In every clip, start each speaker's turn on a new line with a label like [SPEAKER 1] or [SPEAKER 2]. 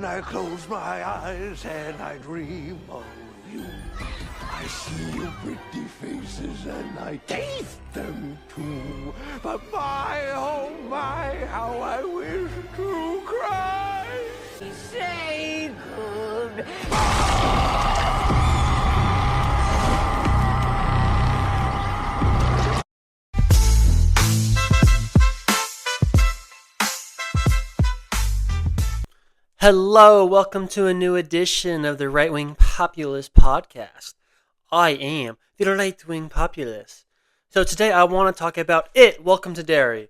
[SPEAKER 1] I close my eyes and I dream of you, I see your pretty faces and I taste them too. But my, oh my, how I wish to cry. Say good.
[SPEAKER 2] Hello, welcome to a new edition of the Right Wing Populist Podcast. I am the Right Wing Populist. So today I want to talk about Welcome to Derry.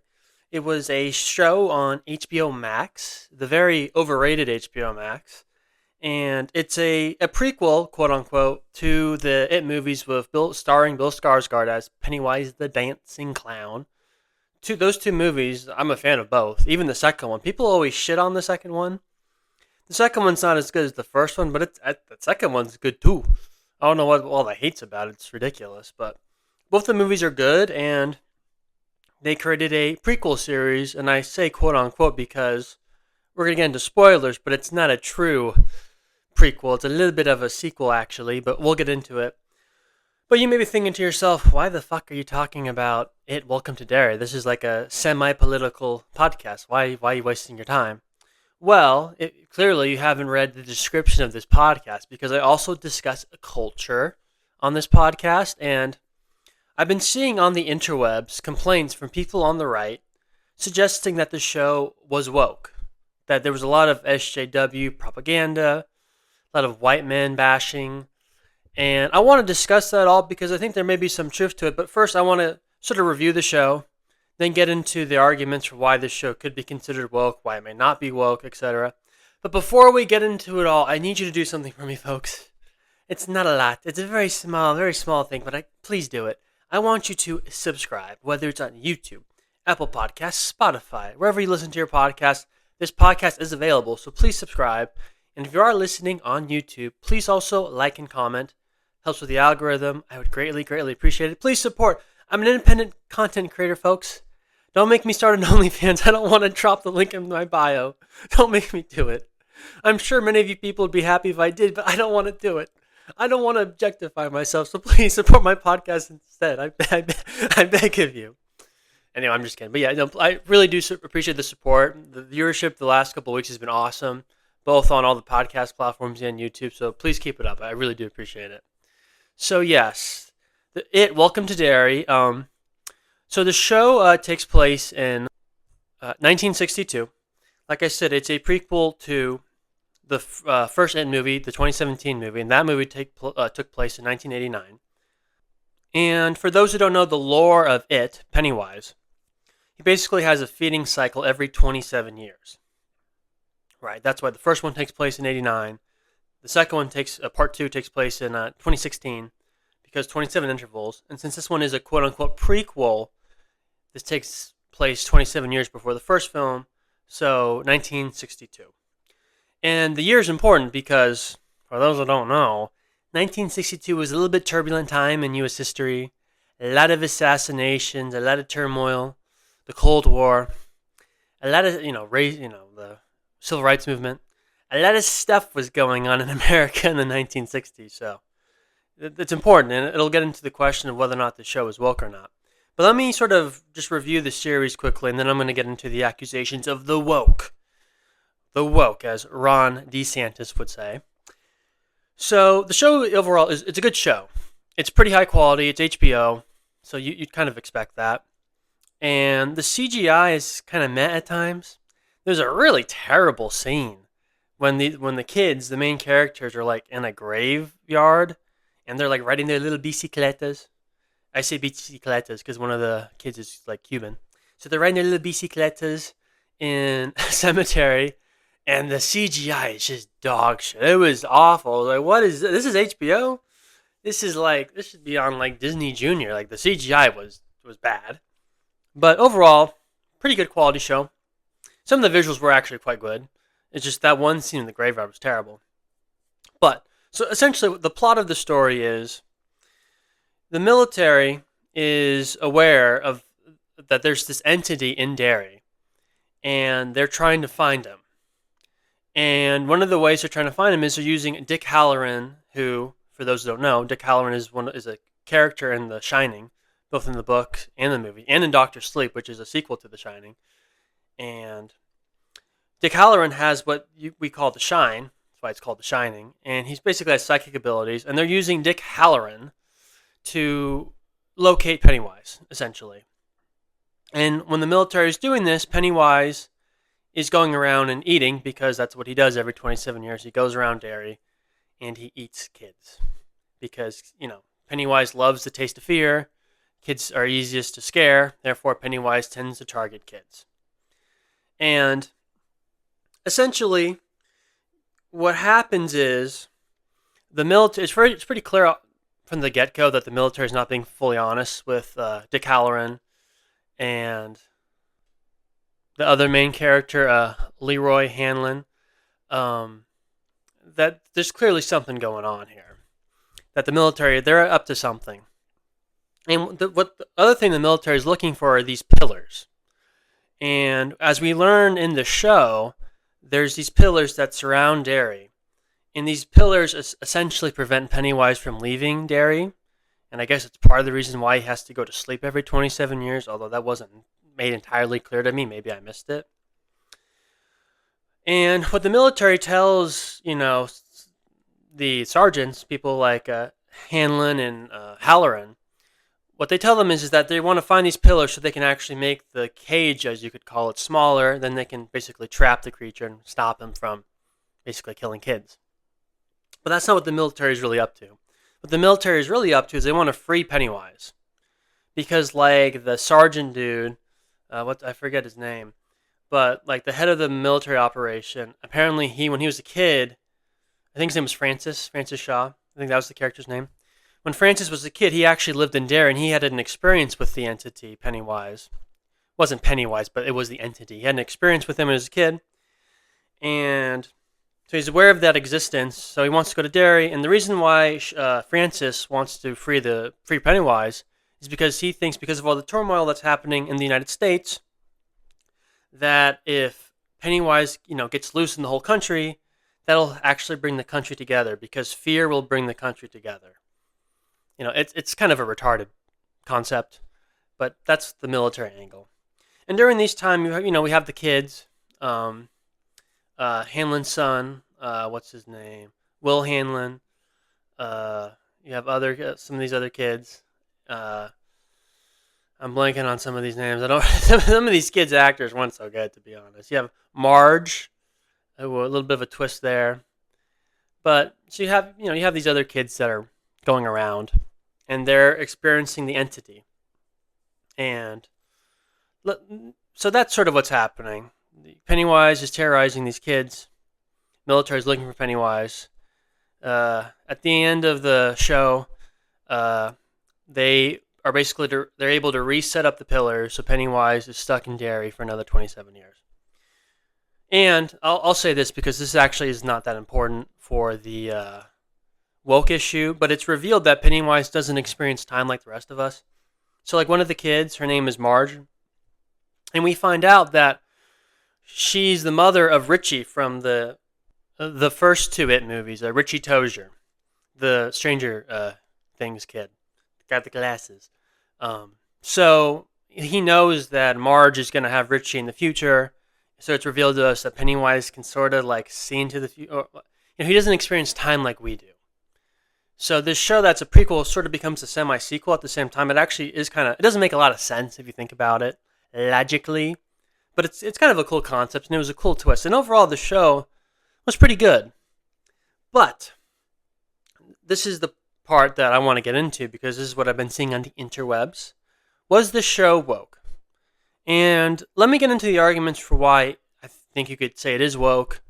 [SPEAKER 2] It was a show on HBO Max, the very overrated HBO Max, and it's a prequel, quote unquote, to the It movies with starring Bill Skarsgård as Pennywise the Dancing Clown. Those two movies, I'm a fan of both. Even the second one, people always shit on the second one. The second one's not as good as the first one, but the second one's good too. I don't know what all the hate's about. It's ridiculous. But both the movies are good, and they created a prequel series, and I say quote unquote because we're going to get into spoilers, but it's not a true prequel. It's a little bit of a sequel, actually, but we'll get into it. But you may be thinking to yourself, why the fuck are you talking about Welcome to Derry? This is like a semi-political podcast. Why are you wasting your time? Well, clearly you haven't read the description of this podcast because I also discuss culture on this podcast, and I've been seeing on the interwebs complaints from people on the right suggesting that the show was woke, that there was a lot of SJW propaganda, a lot of white men bashing, and I want to discuss that all because I think there may be some truth to it, but first I want to sort of review the show, then get into the arguments for why this show could be considered woke, why it may not be woke, etc. But before we get into it all, I need you to do something for me, folks. It's not a lot. It's a very small thing, but please do it. I want you to subscribe, whether it's on YouTube, Apple Podcasts, Spotify, wherever you listen to your podcast. This podcast is available, so please subscribe. And if you are listening on YouTube, please also like and comment. Helps with the algorithm. I would greatly appreciate it. Please support. I'm an independent content creator, folks. Don't make me start an OnlyFans. I don't want to drop the link in my bio. Don't make me do it. I'm sure many of you people would be happy if I did, but I don't want to do it. I don't want to objectify myself, so please support my podcast instead. I beg of you. Anyway, I'm just kidding. But yeah, no, I really do appreciate the support. The viewership the last couple of weeks has been awesome, both on all the podcast platforms and YouTube, so please keep it up. I really do appreciate it. So yes, Welcome to Derry. So the show takes place in 1962. Like I said, it's a prequel to the first It movie, the 2017 movie, and that movie took place in 1989. And for those who don't know the lore of It, Pennywise, he basically has a feeding cycle every 27 years. Right, that's why the first one takes place in 89. The second one part 2 takes place in 2016, because 27 intervals. And since this one is a quote-unquote prequel, this takes place 27 years before the first film, so 1962. And the year is important because, for those who don't know, 1962 was a little bit turbulent time in U.S. history. A lot of assassinations, a lot of turmoil, the Cold War, a lot of, the Civil Rights Movement. A lot of stuff was going on in America in the 1960s, so it's important, and it'll get into the question of whether or not the show is woke or not. But let me sort of just review the series quickly, and then I'm going to get into the accusations of the woke. The woke, as Ron DeSantis would say. So the show overall it's a good show. It's pretty high quality. It's HBO, so you'd kind of expect that. And the CGI is kind of meh at times. There's a really terrible scene when the kids, the main characters, are like in a graveyard, and they're like riding their little bicicletas. I say bicicletas because one of the kids is like Cuban. So they're riding their little bicicletas in a cemetery, and the CGI is just dog shit. It was awful. Like, what is this? This is HBO? This should be on like Disney Junior. Like, the CGI was bad. But overall, pretty good quality show. Some of the visuals were actually quite good. It's just that one scene in the graveyard was terrible. But, so essentially the plot of the story is the military is aware of that there's this entity in Derry, and they're trying to find him. And one of the ways they're trying to find him is they're using Dick Halloran, who, for those who don't know, Dick Halloran is a character in The Shining, both in the book and the movie, and in Doctor Sleep, which is a sequel to The Shining. And Dick Halloran has what we call the Shine. That's why it's called The Shining. And he's basically has psychic abilities, and they're using Dick Halloran to locate Pennywise, essentially. And when the military is doing this, Pennywise is going around and eating, because that's what he does every 27 years. He goes around Derry and he eats kids. Because, Pennywise loves the taste of fear. Kids are easiest to scare. Therefore, Pennywise tends to target kids. And essentially, what happens is the military, it's pretty clear from the get-go that the military is not being fully honest with Dick Halloran and the other main character, Leroy Hanlon, that there's clearly something going on here. That the military, they're up to something. And the other thing the military is looking for are these pillars. And as we learn in the show, there's these pillars that surround Derry. And these pillars essentially prevent Pennywise from leaving Derry. And I guess it's part of the reason why he has to go to sleep every 27 years, although that wasn't made entirely clear to me. Maybe I missed it. And what the military tells, the sergeants, people like Hanlon and Halloran, what they tell them is that they want to find these pillars so they can actually make the cage, as you could call it, smaller. Then they can basically trap the creature and stop him from basically killing kids. But that's not what the military is really up to. What the military is really up to is they want to free Pennywise. Because like the sergeant dude, I forget his name, but like the head of the military operation, apparently when he was a kid, I think his name was Francis Shaw. I think that was the character's name. When Francis was a kid, he actually lived in Derry, and he had an experience with the entity, Pennywise. It wasn't Pennywise, but it was the entity. He had an experience with him as a kid, and so he's aware of that existence, so he wants to go to Derry, and the reason why Francis wants to free Pennywise is because he thinks, because of all the turmoil that's happening in the United States, that if Pennywise, gets loose in the whole country, that'll actually bring the country together, because fear will bring the country together. It's kind of a retarded concept, but that's the military angle. And during these times, we have the kids, Hanlon's son, what's his name? Will Hanlon. You have some of these other kids. I'm blanking on some of these names. Some of these kids' actors weren't so good, to be honest. You have Marge, a little bit of a twist there. But so you have these other kids that are going around, and they're experiencing the entity. And so that's sort of what's happening. Pennywise is terrorizing these kids. Military is looking for Pennywise. At the end of the show, they are basically they're able to reset up the pillars, so Pennywise is stuck in Derry for another 27 years. And I'll say this because this actually is not that important for the woke issue, but it's revealed that Pennywise doesn't experience time like the rest of us. So like one of the kids, her name is Marge, and we find out that she's the mother of Richie from the first two It movies, Richie Tozier, the Stranger Things kid, got the glasses. So he knows that Marge is going to have Richie in the future, so it's revealed to us that Pennywise can sort of like see into the future. He doesn't experience time like we do. So this show that's a prequel sort of becomes a semi-sequel at the same time. It actually is it doesn't make a lot of sense if you think about it logically, but it's kind of a cool concept, and it was a cool twist. And overall, the show was pretty good. But this is the part that I want to get into, because this is what I've been seeing on the interwebs. Was the show woke? And let me get into the arguments for why I think you could say it is woke,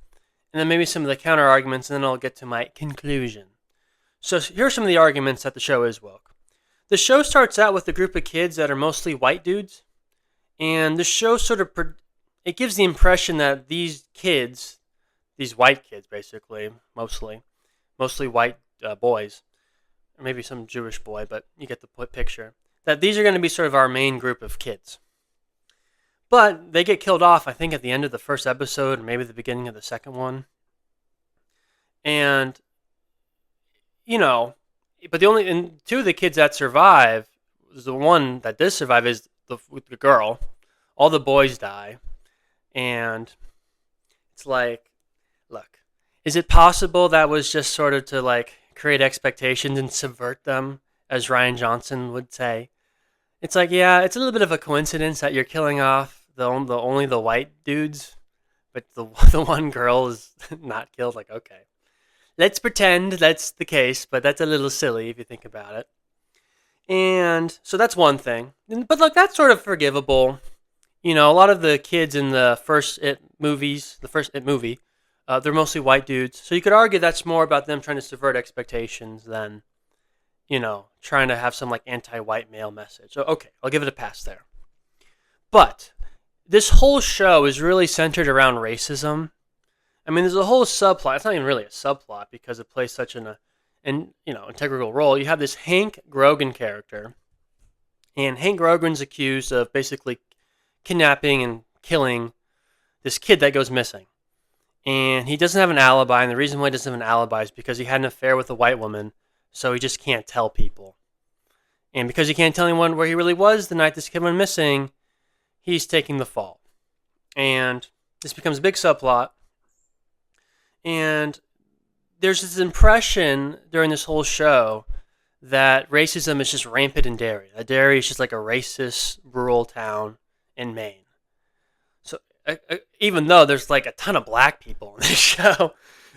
[SPEAKER 2] and then maybe some of the counter arguments, and then I'll get to my conclusion. So here are some of the arguments that the show is woke. The show starts out with a group of kids that are mostly white dudes, and the show sort of it gives the impression that these kids, these white kids basically, mostly white boys, or maybe some Jewish boy, but you get the picture, that these are going to be sort of our main group of kids. But they get killed off, I think, at the end of the first episode, or maybe the beginning of the second one. And, you know, but and two of the kids that survive, the one that does survive is the girl. All the boys die. And it's like, look, is it possible that was just sort of to like create expectations and subvert them, as Ryan Johnson would say? It's like, yeah, it's a little bit of a coincidence that you're killing off only the white dudes, but the the one girl is not killed. Like, okay, let's pretend that's the case, but that's a little silly if you think about it. And so that's one thing. But look, that's sort of forgivable. A lot of the kids in the first It movies, the first It movie, they're mostly white dudes. So you could argue that's more about them trying to subvert expectations than, trying to have some like anti-white male message. So, okay, I'll give it a pass there. But this whole show is really centered around racism. I mean, there's a whole subplot. It's not even really a subplot because it plays such an integral role. You have this Hank Grogan character, and Hank Grogan's accused of basically kidnapping and killing this kid that goes missing. And he doesn't have an alibi, and the reason why he doesn't have an alibi is because he had an affair with a white woman, so he just can't tell people. And because he can't tell anyone where he really was the night this kid went missing, he's taking the fall. And this becomes a big subplot. And there's this impression during this whole show that racism is just rampant in Derry. That Derry is just like a racist rural town in Maine. So even though there's like a ton of black people in this show,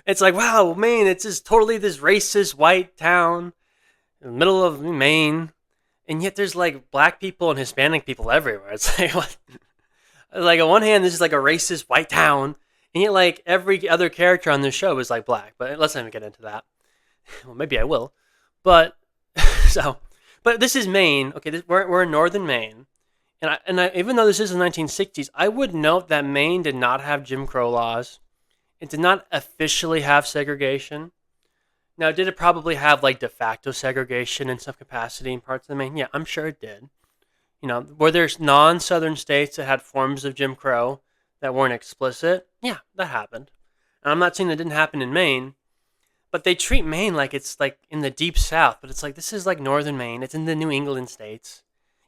[SPEAKER 2] it's like, wow, Maine, it's just totally this racist white town in the middle of Maine. And yet there's like black people and Hispanic people everywhere. It's like, what? Like on one hand, this is like a racist white town. And yet like every other character on this show is like black. But let's not even get into that. Well, maybe I will. But but this is Maine. Okay, we're in northern Maine. And I, even though this is the 1960s, I would note that Maine did not have Jim Crow laws. It did not officially have segregation. Now, did it probably have like de facto segregation in some capacity in parts of Maine? Yeah, I'm sure it did. Were there non-southern states that had forms of Jim Crow that weren't explicit? Yeah, that happened. And I'm not saying that didn't happen in Maine, but they treat Maine like it's like in the deep south. But it's like, this is like northern Maine. It's in the New England states.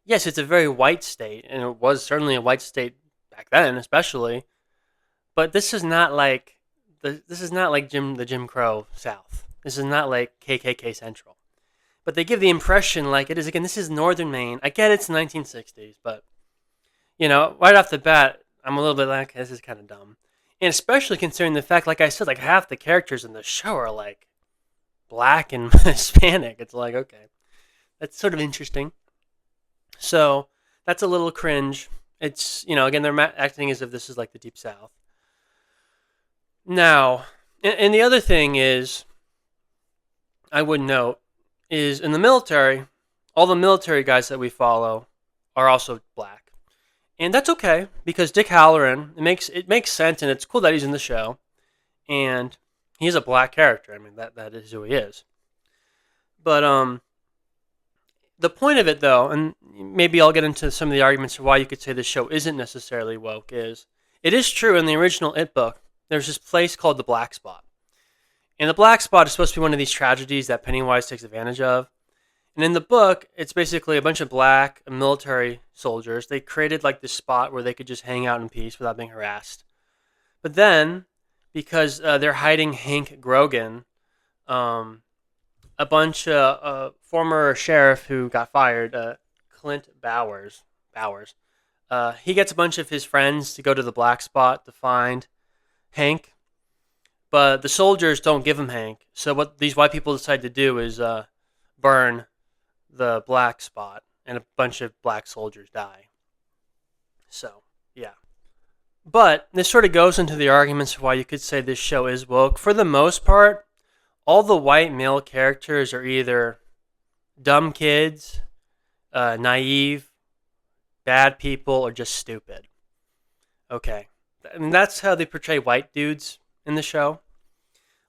[SPEAKER 2] Yes, it's a very white state, and it was certainly a white state back then, especially. But this is not like the Jim Crow South. This is not like KKK Central. But they give the impression like it is. Again, this is northern Maine. I get it's the 1960s, but right off the bat, I'm a little bit like, this is kind of dumb, and especially considering the fact, like I said, like half the characters in the show are like black and Hispanic. It's like, okay, that's sort of interesting. So that's a little cringe. It's, again, they're acting as if this is like the Deep South. Now, and the other thing is, I would note, is in the military, all the military guys that we follow are also black. And that's okay, because Dick Halloran, it makes sense, and it's cool that he's in the show. And he's a black character. I mean, that is who he is. But, the point of it, though, and maybe I'll get into some of the arguments for why you could say this show isn't necessarily woke, is it is true in the original It book, there's this place called the Black Spot. And the Black Spot is supposed to be one of these tragedies that Pennywise takes advantage of. And in the book, it's basically a bunch of black military soldiers. They created like this spot where they could just hang out in peace without being harassed. But then, because they're hiding Hank Grogan, a bunch of former sheriff who got fired, Clint Bowers, he gets a bunch of his friends to go to the Black Spot to find Hank, but the soldiers don't give him Hank. So what these white people decide to do is burn the Black Spot, and a bunch of black soldiers die. So, yeah. But this sort of goes into the arguments of why you could say this show is woke. For the most part, all the white male characters are either dumb kids, naive, bad people, or just stupid. Okay. I mean, that's how they portray white dudes in the show.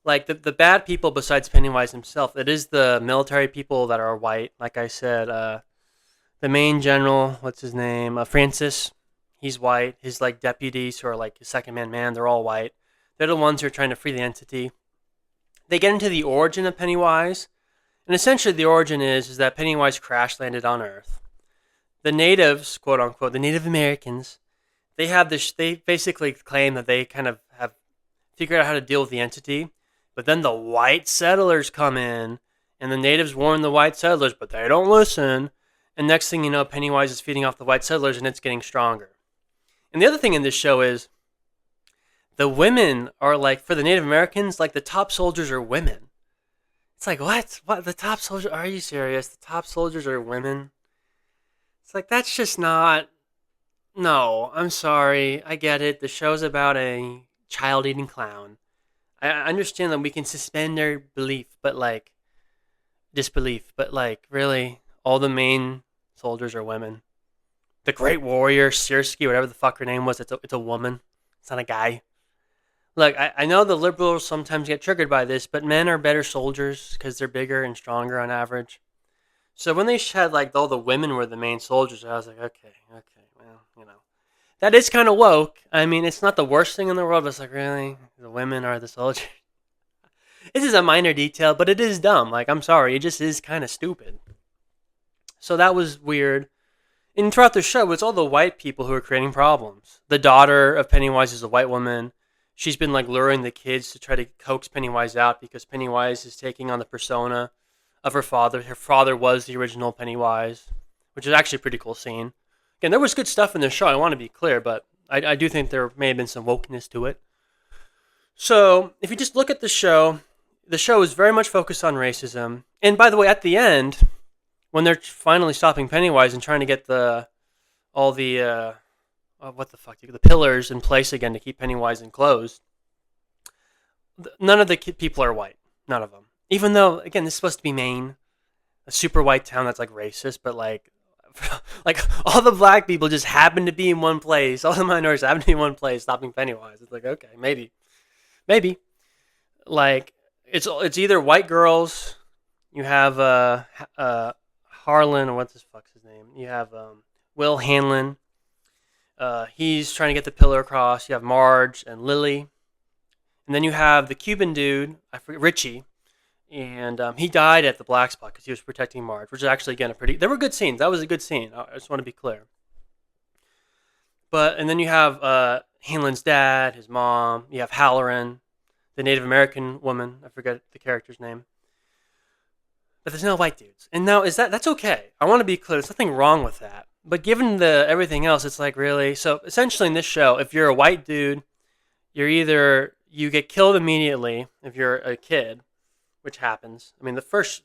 [SPEAKER 2] Like, the bad people besides Pennywise himself, it is the military people that are white. Like I said, the main general, what's his name? Francis, he's white. His, like, deputies who are, like, his second man, they're all white. They're the ones who are trying to free the entity. they get into the origin of Pennywise. And essentially the origin is that Pennywise crash landed on Earth. The natives, quote unquote, the Native Americans, they have this. They basically claim that they kind of have figured out how to deal with the entity, but then the white settlers come in, and the natives warn the white settlers, but they don't listen. And next thing you know, Pennywise is feeding off the white settlers, and it's getting stronger. And the other thing in this show is the women are like, for the Native Americans, like the top soldiers are women. It's like, what? What? The top soldiers? Are you serious? The top soldiers are women? It's like, that's just not... No, I'm sorry. I get it. The show's about a child-eating clown. I understand that we can suspend their disbelief, but like, really, all the main soldiers are women. The Great Warrior, Searsky, whatever the fuck her name was, it's a woman. It's not a guy. Look, I know the liberals sometimes get triggered by this, but men are better soldiers because they're bigger and stronger on average. So when they had like all the women were the main soldiers, I was like, okay, well, you know. That is kind of woke. I mean, it's not the worst thing in the world, but it's like, really? The women are the soldiers? This is a minor detail, but it is dumb. Like, I'm sorry, it just is kind of stupid. So that was weird. And throughout the show, it's all the white people who are creating problems. The daughter of Pennywise is a white woman. She's been like luring the kids to try to coax Pennywise out because Pennywise is taking on the persona of her father. Her father was the original Pennywise, which is actually a pretty cool scene. Again, there was good stuff in this show, I want to be clear, but I do think there may have been some wokeness to it. So, if you just look at the show is very much focused on racism. And by the way, at the end, when they're finally stopping Pennywise and trying to get the pillars in place again to keep Pennywise enclosed, none of the people are white. None of them. Even though, again, this is supposed to be Maine, a super white town that's like racist, but like all the black people just happen to be in one place. All the minorities happen to be in one place stopping Pennywise. It's like, okay, maybe. Like, it's either white girls, you have Harlan, or what the fuck's his name? You have Will Hanlon. He's trying to get the pillar across. You have Marge and Lily. And then you have the Cuban dude, I forget, Richie. And he died at the black spot because he was protecting Marge, which is actually, again, there were good scenes. That was a good scene. I just want to be clear. And then you have Hanlon's dad, his mom. You have Halloran, the Native American woman. I forget the character's name. But there's no white dudes. And now, that's okay. I want to be clear. There's nothing wrong with that. But given everything else, it's like, really? So essentially in this show, if you're a white dude, you get killed immediately if you're a kid, which happens. I mean, the first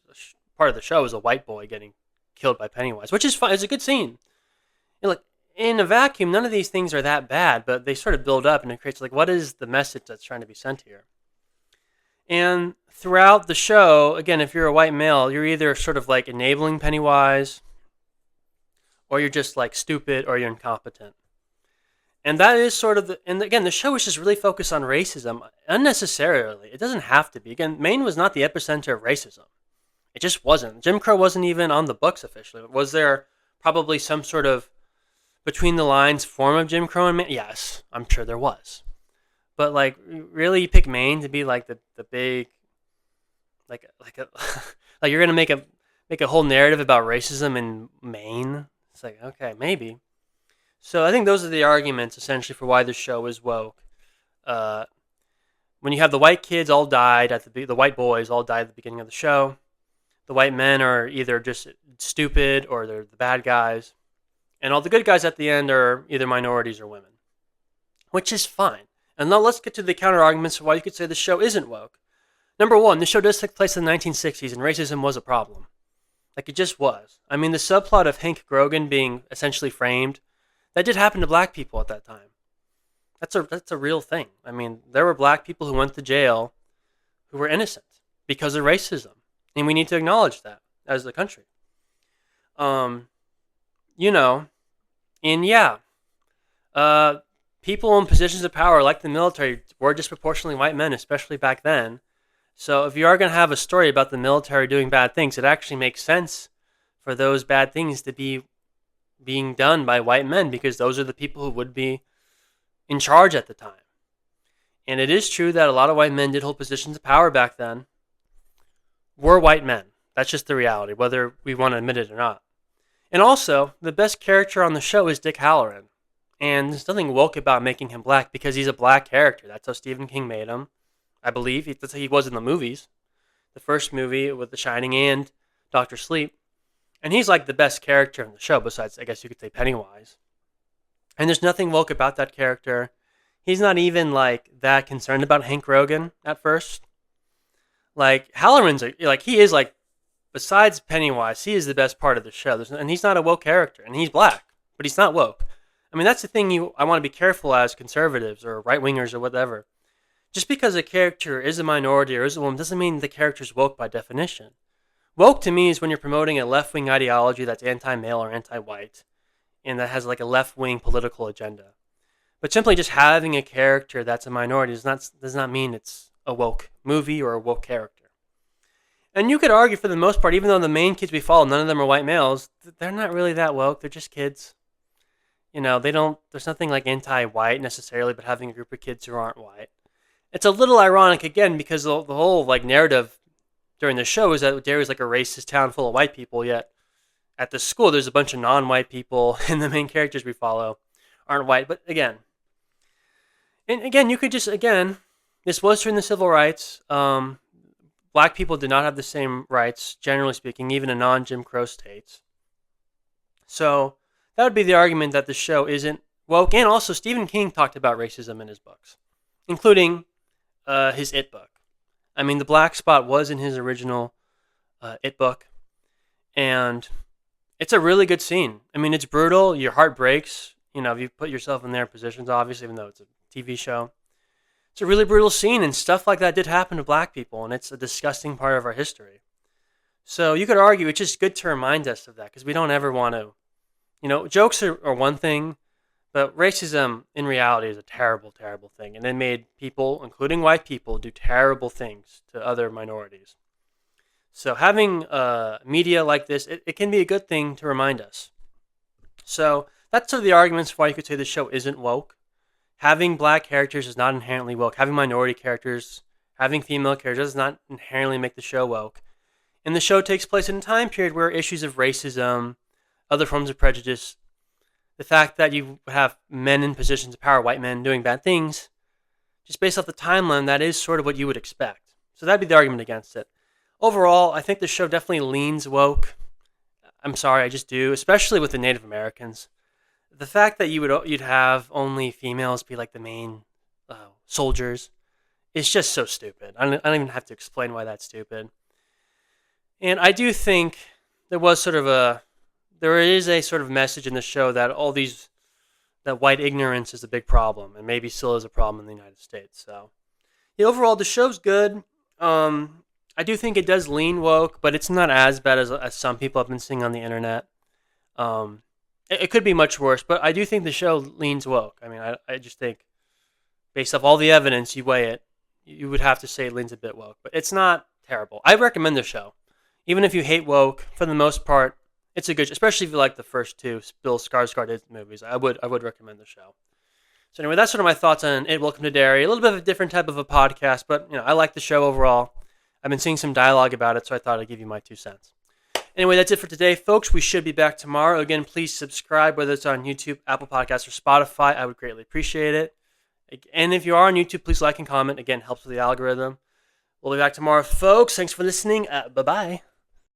[SPEAKER 2] part of the show is a white boy getting killed by Pennywise, which is fine. It's a good scene. And look, in a vacuum, none of these things are that bad, but they sort of build up, and it creates like, what is the message that's trying to be sent here? And throughout the show, again, if you're a white male, you're either sort of like enabling Pennywise, or you're just like stupid, or you're incompetent. And that is sort of and again, the show is just really focused on racism unnecessarily. It doesn't have to be. Again, Maine was not the epicenter of racism. It just wasn't. Jim Crow wasn't even on the books officially. Was there probably some sort of between the lines form of Jim Crow in Maine? Yes, I'm sure there was. But like, really, you pick Maine to be like the big, like you're gonna make a whole narrative about racism in Maine? It's like, okay, maybe. So I think those are the arguments essentially for why this show is woke. When you have the white kids all died the white boys all died at the beginning of the show. The white men are either just stupid or they're the bad guys, and all the good guys at the end are either minorities or women, which is fine. And now let's get to the counter arguments for why you could say the show isn't woke. Number one, the show does take place in the 1960s, and racism was a problem. Like, it just was. I mean, the subplot of Hank Grogan being essentially framed, that did happen to black people at that time. That's a real thing. I mean, there were black people who went to jail who were innocent because of racism. And we need to acknowledge that as a country. People in positions of power like the military were disproportionately white men, especially back then. So if you are going to have a story about the military doing bad things, it actually makes sense for those bad things to be being done by white men, because those are the people who would be in charge at the time. And it is true that a lot of white men did hold positions of power back then. we're white men. That's just the reality, whether we want to admit it or not. And also, the best character on the show is Dick Halloran. And there's nothing woke about making him black because he's a black character. That's how Stephen King made him. I believe that's how he was in the movies. The first movie with The Shining and Dr. Sleep. And he's like the best character in the show, besides, I guess you could say, Pennywise. And there's nothing woke about that character. He's not even like that concerned about Hank Rogan at first. Like Halloran's like he is like, besides Pennywise, he is the best part of the show. And he's not a woke character, and he's black, but he's not woke. I mean, that's the thing I want to be careful as conservatives or right wingers or whatever. Just because a character is a minority or is a woman doesn't mean the character's woke by definition. Woke to me is when you're promoting a left wing ideology that's anti-male or anti-white, and that has like a left wing political agenda. But simply just having a character that's a minority does not mean it's a woke movie or a woke character. And you could argue for the most part, even though the main kids we follow, none of them are white males, they're not really that woke. They're just kids. You know, there's nothing like anti-white necessarily, but having a group of kids who aren't white. It's a little ironic, again, because the whole like narrative during the show is that Derry's like a racist town full of white people, yet at the school there's a bunch of non-white people, and the main characters we follow aren't white. But again, you could just, this was during the civil rights. Black people did not have the same rights, generally speaking, even in non-Jim Crow states. So that would be the argument that the show isn't woke. And also, Stephen King talked about racism in his books, including his It book. I mean, the black spot was in his original It book, and it's a really good scene. I mean, it's brutal. Your heart breaks. You know, if you put yourself in their positions, obviously, even though it's a TV show. It's a really brutal scene, and stuff like that did happen to black people, and it's a disgusting part of our history. So you could argue it's just good to remind us of that, because we don't ever want to, jokes are one thing, but racism in reality is a terrible, terrible thing, and it made people, including white people, do terrible things to other minorities. So having media like this, it can be a good thing to remind us. So that's sort of the arguments for why you could say the show isn't woke. Having black characters is not inherently woke. Having minority characters, having female characters does not inherently make the show woke. And the show takes place in a time period where issues of racism, other forms of prejudice, the fact that you have men in positions of power, white men doing bad things, just based off the timeline, that is sort of what you would expect. So that'd be the argument against it. Overall, I think the show definitely leans woke. I'm sorry, I just do, especially with the Native Americans. The fact that you'd have only females be like the main soldiers is just so stupid. I don't even have to explain why that's stupid. And I do think there is a sort of message in the show that that white ignorance is a big problem, and maybe still is a problem in the United States. So, overall, the show's good. I do think it does lean woke, but it's not as bad as some people have been seeing on the internet. It could be much worse, but I do think the show leans woke. I mean, I just think, based off all the evidence, you weigh it, you would have to say it leans a bit woke. But it's not terrible. I recommend the show. Even if you hate woke, for the most part, it's a good, especially if you like the first two Bill Skarsgård movies. I would recommend the show. So anyway, that's sort of my thoughts on It. Welcome to Derry. A little bit of a different type of a podcast, but I like the show overall. I've been seeing some dialogue about it, so I thought I'd give you my 2 cents. Anyway, that's it for today, folks. We should be back tomorrow. Again, please subscribe, whether it's on YouTube, Apple Podcasts, or Spotify. I would greatly appreciate it. And if you are on YouTube, please like and comment. Again, helps with the algorithm. We'll be back tomorrow, folks. Thanks for listening. Bye-bye.